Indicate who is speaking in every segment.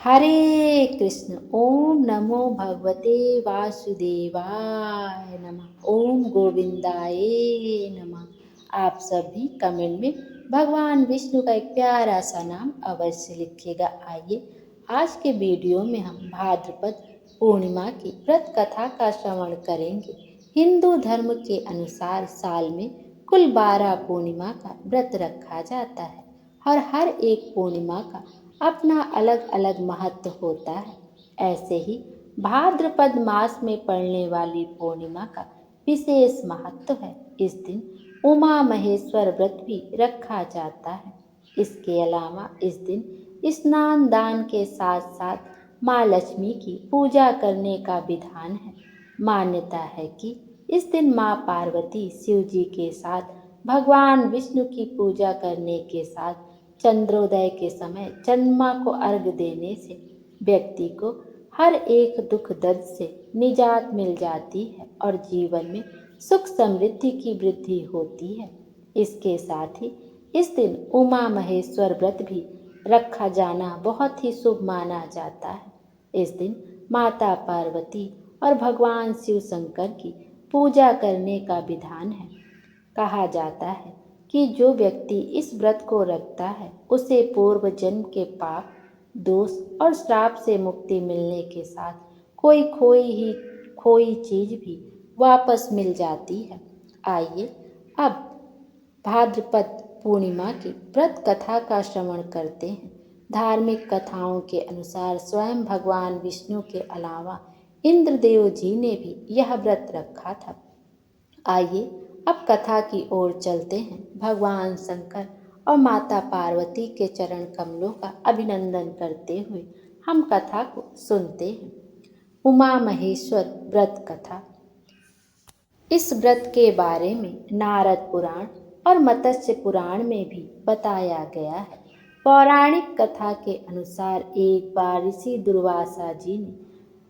Speaker 1: हरे कृष्ण। ओम नमो भगवते वासुदेवाय नमः। ओम गोविंदाय नमः। आप सभी कमेंट में भगवान विष्णु का एक प्यारा सा नाम अवश्य लिखिएगा। आइए आज के वीडियो में हम भाद्रपद पूर्णिमा की व्रत कथा का श्रवण करेंगे। हिंदू धर्म के अनुसार साल में कुल 12 पूर्णिमा का व्रत रखा जाता है और हर एक पूर्णिमा का अपना अलग अलग महत्व होता है। ऐसे ही भाद्रपद मास में पड़ने वाली पूर्णिमा का विशेष महत्व है। इस दिन उमा महेश्वर व्रत भी रखा जाता है। इसके अलावा इस दिन स्नान दान के साथ साथ माँ लक्ष्मी की पूजा करने का विधान है। मान्यता है कि इस दिन माँ पार्वती शिव जी के साथ भगवान विष्णु की पूजा करने के साथ चंद्रोदय के समय चंद्रमा को अर्घ्य देने से व्यक्ति को हर एक दुख दर्द से निजात मिल जाती है और जीवन में सुख समृद्धि की वृद्धि होती है। इसके साथ ही इस दिन उमा महेश्वर व्रत भी रखा जाना बहुत ही शुभ माना जाता है। इस दिन माता पार्वती और भगवान शिव शंकर की पूजा करने का विधान है। कहा जाता है कि जो व्यक्ति इस व्रत को रखता है उसे पूर्व जन्म के पाप दोष और श्राप से मुक्ति मिलने के साथ खोई चीज भी वापस मिल जाती है। आइए अब भाद्रपद पूर्णिमा की व्रत कथा का श्रवण करते हैं। धार्मिक कथाओं के अनुसार स्वयं भगवान विष्णु के अलावा इंद्रदेव जी ने भी यह व्रत रखा था। आइए अब कथा की ओर चलते हैं। भगवान शंकर और माता पार्वती के चरण कमलों का अभिनंदन करते हुए हम कथा को सुनते हैं। उमा महेश्वर व्रत कथा। इस व्रत के बारे में नारद पुराण और मत्स्य पुराण में भी बताया गया है। पौराणिक कथा के अनुसार एक बार ऋषि दुर्वासा जी ने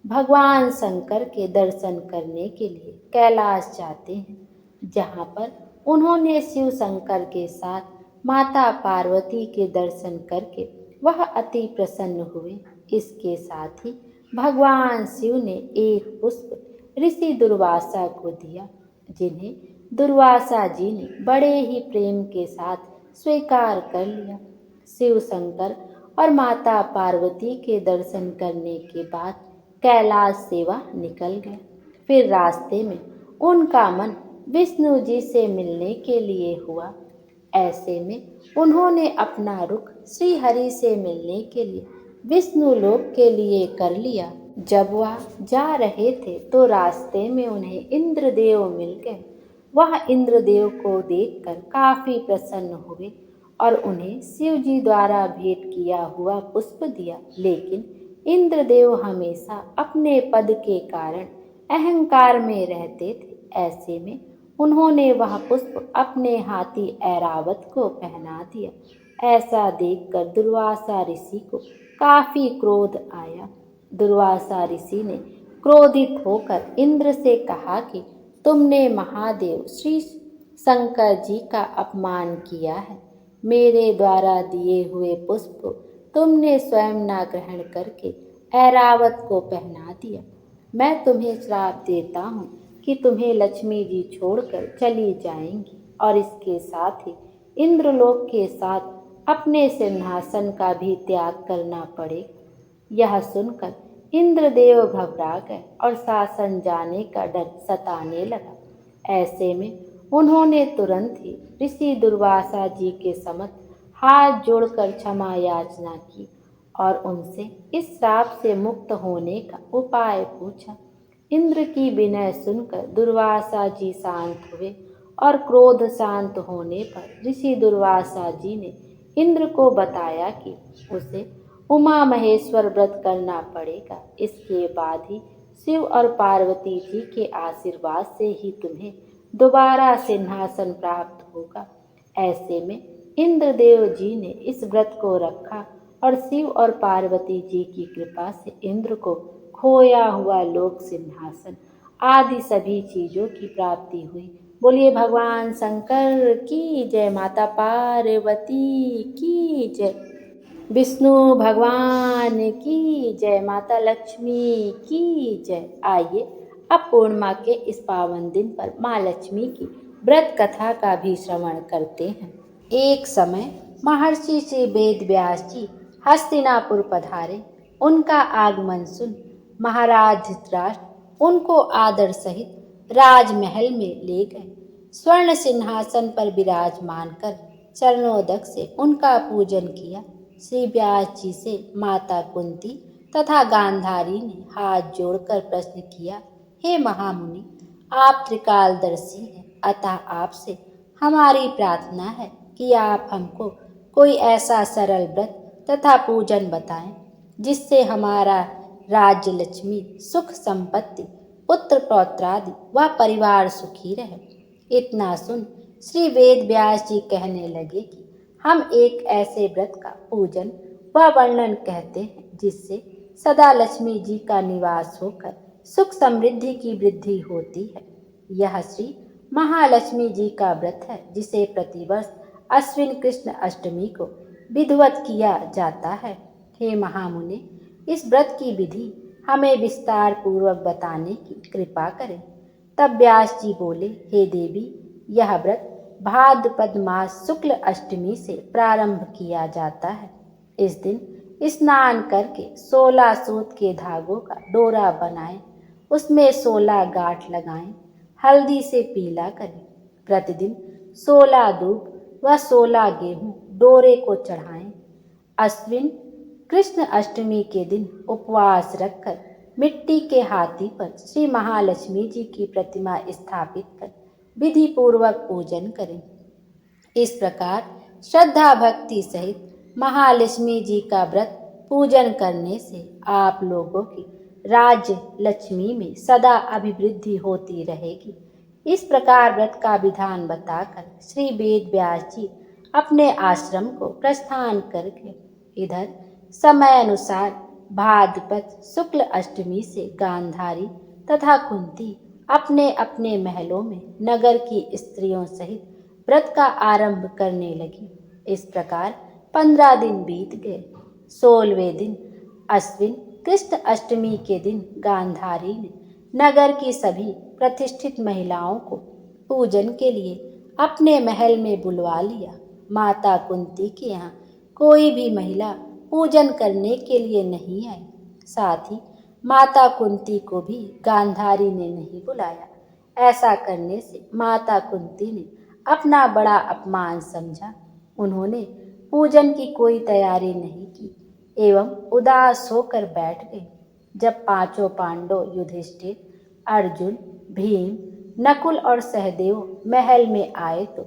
Speaker 1: भगवान शंकर के दर्शन करने के लिए कैलाश जाते हैं, जहाँ पर उन्होंने शिव शंकर के साथ माता पार्वती के दर्शन करके वह अति प्रसन्न हुए। इसके साथ ही भगवान शिव ने एक पुष्प ऋषि दुर्वासा को दिया, जिन्हें दुर्वासा जी ने बड़े ही प्रेम के साथ स्वीकार कर लिया। शिव शंकर और माता पार्वती के दर्शन करने के बाद कैलाश से वह निकल गए। फिर रास्ते में उनका मन विष्णु जी से मिलने के लिए हुआ। ऐसे में उन्होंने अपना रुख श्री हरि से मिलने के लिए विष्णु लोक के लिए कर लिया। जब वह जा रहे थे तो रास्ते में उन्हें इंद्रदेव मिल गए। वह इंद्रदेव को देखकर काफी प्रसन्न हुए और उन्हें शिव जी द्वारा भेंट किया हुआ पुष्प दिया। लेकिन इंद्रदेव हमेशा अपने पद के कारण अहंकार में रहते थे। ऐसे में उन्होंने वह पुष्प अपने हाथी ऐरावत को पहना दिया। ऐसा देखकर दुर्वासा ऋषि को काफी क्रोध आया। दुर्वासा ऋषि ने क्रोधित होकर इंद्र से कहा कि तुमने महादेव श्री शंकर जी का अपमान किया है। मेरे द्वारा दिए हुए पुष्प तुमने स्वयं ना ग्रहण करके ऐरावत को पहना दिया। मैं तुम्हें श्राप देता हूँ कि तुम्हें लक्ष्मी जी छोड़कर चली जाएंगी और इसके साथ ही इंद्रलोक के साथ अपने सिंहासन का भी त्याग करना पड़ेगा। यह सुनकर इंद्रदेव घबरा गए और शासन जाने का डर सताने लगा। ऐसे में उन्होंने तुरंत ही ऋषि दुर्वासा जी के समक्ष हाथ जोड़कर क्षमा याचना की और उनसे इस श्राप से मुक्त होने का उपाय पूछा। इंद्र की विनय सुनकर दुर्वासा जी शांत हुए और क्रोध शांत होने पर ऋषि दुर्वासा जी ने इंद्र को बताया कि उसे उमा महेश्वर व्रत करना पड़ेगा। इसके बाद ही शिव और पार्वती जी के आशीर्वाद से ही तुम्हें दोबारा सिंहासन प्राप्त होगा। ऐसे में इंद्रदेव जी ने इस व्रत को रखा और शिव और पार्वती जी की कृपा से इंद्र को खोया हुआ लोक सिंहासन आदि सभी चीजों की प्राप्ति हुई। बोलिए भगवान शंकर की जय, माता पार्वती की जय। विष्णु भगवान की जय, माता लक्ष्मी की जय। आइए अब पूर्णिमा के इस पावन दिन पर माँ लक्ष्मी की व्रत कथा का भी श्रवण करते हैं। एक समय महर्षि श्री वेद व्यास जी हस्तिनापुर पधारे। उनका आगमन सुन महाराज धृतराष्ट्र उनको आदर सहित राजमहल में ले गए। स्वर्ण सिंहासन पर विराजमान कर चरणोदक से उनका पूजन किया। श्री व्यास जी से माता कुंती तथा गांधारी ने हाथ जोड़कर प्रश्न किया, हे महामुनि, आप त्रिकालदर्शी हैं, अतः आपसे हमारी प्रार्थना है कि आप हमको कोई ऐसा सरल व्रत तथा पूजन बताएं जिससे हमारा राज्य लक्ष्मी, सुख संपत्ति, पुत्र पौत्रादि व परिवार सुखी रहे। इतना सुन श्री वेद व्यास जी कहने लगे कि हम एक ऐसे व्रत का पूजन व वर्णन कहते हैं जिससे सदा लक्ष्मी जी का निवास होकर सुख समृद्धि की वृद्धि होती है। यह श्री महालक्ष्मी जी का व्रत है जिसे प्रतिवर्ष अश्विन कृष्ण अष्टमी को विधिवत किया जाता है। हे महामुने, इस व्रत की विधि हमें विस्तार पूर्वक बताने की कृपा करें। तब व्यास जी बोले, हे देवी, यह व्रत भाद्रपद मास शुक्ल अष्टमी से प्रारंभ किया जाता है। इस दिन स्नान करके 16 सूत के धागों का डोरा बनाएं, उसमें 16 गांठ लगाएं, हल्दी से पीला करें। प्रतिदिन 16 दूब व 16 गेहूं डोरे को चढ़ाएं। अश्विन कृष्ण अष्टमी के दिन उपवास रखकर मिट्टी के हाथी पर श्री महालक्ष्मी जी की प्रतिमा स्थापित कर विधि पूर्वक पूजन करें। इस प्रकार श्रद्धा भक्ति सहित महालक्ष्मी जी का व्रत पूजन करने से आप लोगों की राज्य लक्ष्मी में सदा अभिवृद्धि होती रहेगी। इस प्रकार व्रत का विधान बताकर श्री वेद व्यास जी अपने आश्रम को प्रस्थान करके इधर समय अनुसार भाद्रपद शुक्ल अष्टमी से गांधारी तथा कुंती अपने अपने महलों में नगर की स्त्रियों सहित व्रत का आरंभ करने लगी। इस प्रकार 15 दिन बीत गए। 16वें दिन अश्विन कृष्ण अष्टमी के दिन गांधारी ने नगर की सभी प्रतिष्ठित महिलाओं को पूजन के लिए अपने महल में बुलवा लिया। माता कुंती के यहाँ कोई भी महिला पूजन करने के लिए नहीं आई। साथ ही माता कुंती को भी गांधारी ने नहीं बुलाया। ऐसा करने से माता कुंती ने अपना बड़ा अपमान समझा। उन्होंने पूजन की कोई तैयारी नहीं की एवं उदास होकर बैठ गए। जब पांचों पांडव युधिष्ठिर, अर्जुन, भीम, नकुल और सहदेव महल में आए तो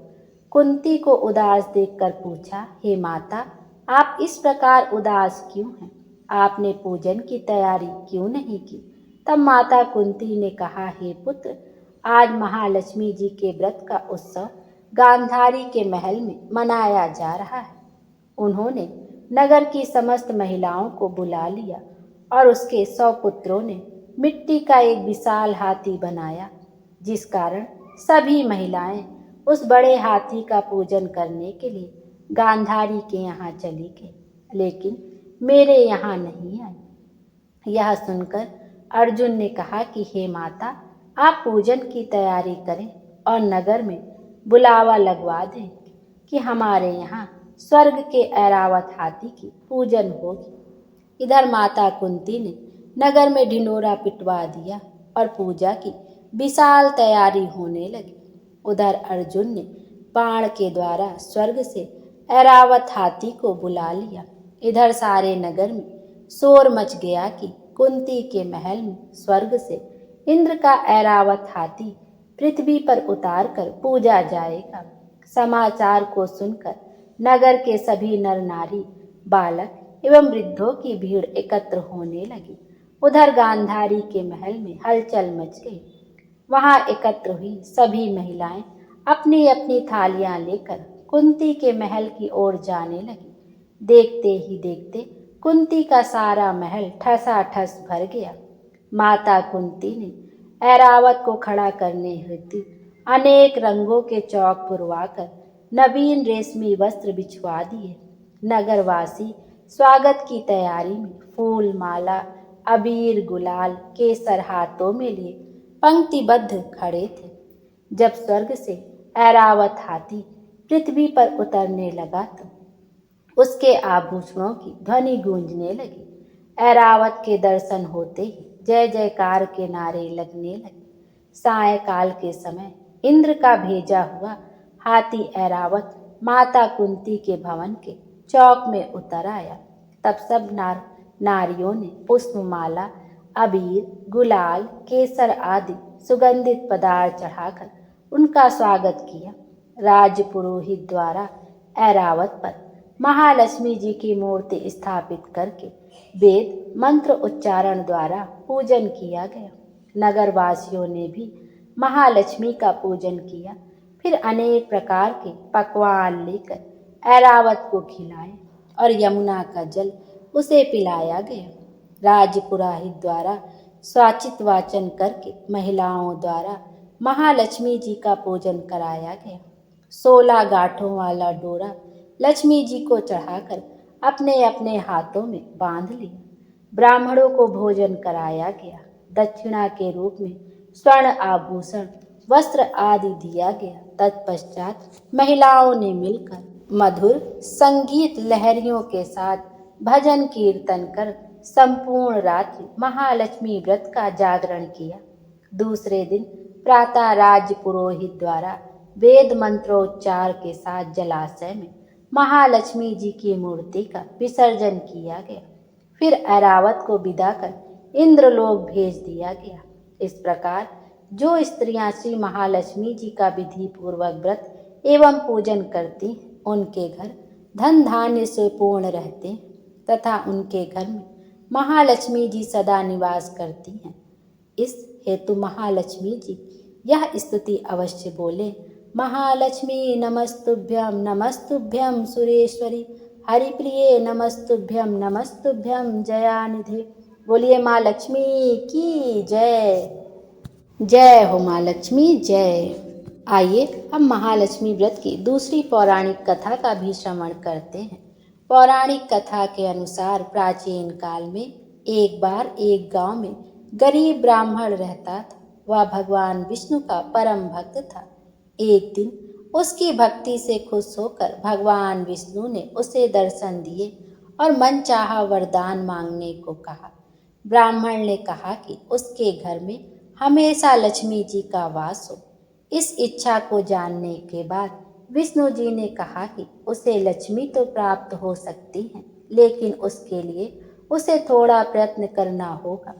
Speaker 1: कुंती को उदास देखकर पूछा, हे माता, आप इस प्रकार उदास क्यों हैं? आपने पूजन की तैयारी क्यों नहीं की? तब माता कुंती ने कहा, हे पुत्र, आज महालक्ष्मी जी के व्रत का उत्सव गांधारी के महल में मनाया जा रहा है। उन्होंने नगर की समस्त महिलाओं को बुला लिया और उसके 100 पुत्रों ने मिट्टी का एक विशाल हाथी बनाया, जिस कारण सभी महिलाएं उस बड़े हाथी का पूजन करने के लिए गांधारी के यहाँ चली गई, लेकिन मेरे यहाँ नहीं आई। यह सुनकर अर्जुन ने कहा कि हे माता, आप पूजन की तैयारी करें और नगर में बुलावा लगवा दें कि हमारे यहाँ स्वर्ग के ऐरावत हाथी की पूजन होगी। इधर माता कुंती ने नगर में ढिंडोरा पिटवा दिया और पूजा की विशाल तैयारी होने लगी। उधर अर्जुन ने बाण के द्वारा स्वर्ग से ऐरावत हाथी को बुला लिया। इधर सारे नगर में शोर मच गया कि कुंती के महल में स्वर्ग से इंद्र का ऐरावत हाथी पृथ्वी पर उतार कर पूजा जाएगा। समाचार को सुनकर नगर के सभी नर नारी, बालक एवं वृद्धों की भीड़ एकत्र होने लगी। उधर गांधारी के महल में हलचल मच गई। वहां एकत्र हुई सभी महिलाएं अपनी अपनी थालियां लेकर कुंती के महल की ओर जाने लगी। देखते ही देखते कुंती का सारा महल ठसाठस भर गया। माता कुंती ने ऐरावत को खड़ा करने हेतु अनेक रंगों के चौक पुरवाकर नवीन रेशमी वस्त्र बिछवा दिए। नगरवासी स्वागत की तैयारी में फूल, माला, अबीर, गुलाल, केसर हाथों में लिए पंक्तिबद्ध खड़े थे। जब स्वर्ग से ऐरावत हाथी पृथ्वी पर उतरने लगा तो उसके आभूषणों की ध्वनि गूंजने लगी। ऐरावत के दर्शन होते ही जय जयकार के नारे लगने लगे। सायंकाल के समय इंद्र का भेजा हुआ हाथी ऐरावत माता कुंती के भवन के चौक में उतर आया। तब सब नारियों ने पुष्पमाला, अबीर, गुलाल, केसर आदि सुगंधित पदार्थ चढ़ाकर उनका स्वागत किया। राजपुरोहित द्वारा ऐरावत पर महालक्ष्मी जी की मूर्ति स्थापित करके वेद मंत्र उच्चारण द्वारा पूजन किया गया। नगरवासियों ने भी महालक्ष्मी का पूजन किया। फिर अनेक प्रकार के पकवान लेकर ऐरावत को खिलाए और यमुना का जल उसे पिलाया गया। राजपुरोहित द्वारा स्वाचित वाचन करके महिलाओं द्वारा महालक्ष्मी जी का पूजन कराया गया। 16 गांठों वाला डोरा लक्ष्मी जी को चढ़ाकर अपने अपने हाथों में बांध लिया। ब्राह्मणों को भोजन कराया गया। दक्षिणा के रूप में स्वर्ण आभूषण, वस्त्र आदि दिया गया। तत्पश्चात महिलाओं ने मिलकर मधुर संगीत लहरियों के साथ भजन कीर्तन कर संपूर्ण रात्रि महालक्ष्मी व्रत का जागरण किया। दूसरे दिन प्रातः राज पुरोहित द्वारा वेद मंत्रोच्चार के साथ जलाशय में महालक्ष्मी जी की मूर्ति का विसर्जन किया गया। फिर ऐरावत को विदा कर इंद्रलोक भेज दिया गया। इस प्रकार जो स्त्रियां श्री महालक्ष्मी जी का विधि पूर्वक व्रत एवं पूजन करती उनके घर धन धान्य से पूर्ण रहते तथा उनके घर में महालक्ष्मी जी सदा निवास करती हैं। इस हेतु महालक्ष्मी जी यह स्तुति अवश्य बोले। महालक्ष्मी नमस्तुभ्यं नमस्तुभ्यं सुरेश्वरी हरिप्रिये नमस्तुभ्यं नमस्तुभ्यं जयानिधे। बोलिए माँ लक्ष्मी की जय। जय हो माँ लक्ष्मी जय। आइए हम महालक्ष्मी व्रत की दूसरी पौराणिक कथा का भी श्रवण करते हैं। पौराणिक कथा के अनुसार प्राचीन काल में एक बार एक गांव में गरीब ब्राह्मण रहता था। वह भगवान विष्णु का परम भक्त था। एक दिन उसकी भक्ति से खुश होकर भगवान विष्णु ने उसे दर्शन दिए और मनचाहा वरदान मांगने को कहा। ब्राह्मण ने कहा कि उसके घर में हमेशा लक्ष्मी जी का वास हो। इस इच्छा को जानने के बाद विष्णु जी ने कहा कि उसे लक्ष्मी तो प्राप्त हो सकती है, लेकिन उसके लिए उसे थोड़ा प्रयत्न करना होगा।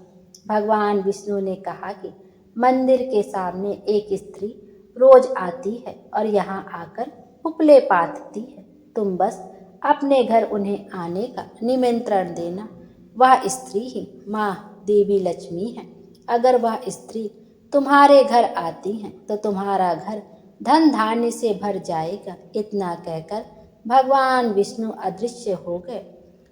Speaker 1: भगवान विष्णु ने कहा कि मंदिर के सामने एक स्त्री रोज आती है और यहाँ आकर उपले पाथती है। तुम बस अपने घर उन्हें आने का निमंत्रण देना। वह स्त्री ही माँ देवी लक्ष्मी है। अगर वह स्त्री तुम्हारे घर आती है तो तुम्हारा घर धन धान्य से भर जाएगा। इतना कहकर भगवान विष्णु अदृश्य हो गए।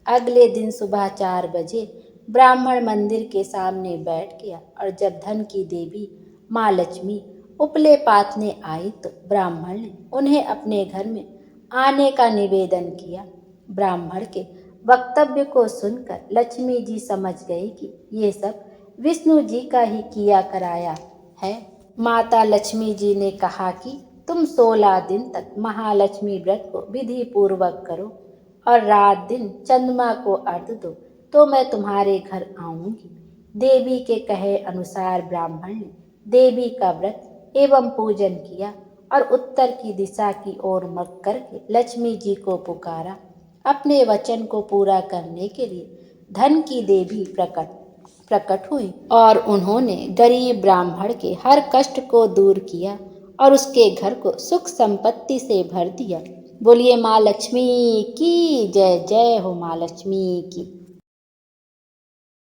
Speaker 1: अगले दिन सुबह 4 बजे ब्राह्मण मंदिर के सामने बैठ गया और जब धन की देवी माँ लक्ष्मी उपले पाथने आई तो ब्राह्मण ने उन्हें अपने घर में आने का निवेदन किया। ब्राह्मण के वक्तव्य को सुनकर लक्ष्मी जी समझ गई कि ये सब विष्णु जी का ही किया कराया है। माता लक्ष्मी जी ने कहा कि तुम 16 दिन तक महालक्ष्मी व्रत को विधि पूर्वक करो और रात दिन चंद्रमा को अर्घ्य दो तो मैं तुम्हारे घर आऊंगी। देवी के कहे अनुसार ब्राह्मण ने देवी का व्रत एवं पूजन किया और उत्तर की दिशा की ओर मुख करके लक्ष्मी जी को पुकारा। अपने वचन को पूरा करने के लिए धन की देवी प्रकट हुई और उन्होंने गरीब ब्राह्मण के हर कष्ट को दूर किया और उसके घर को सुख संपत्ति से भर दिया। बोलिए माँ लक्ष्मी की जय। जय हो माँ लक्ष्मी की।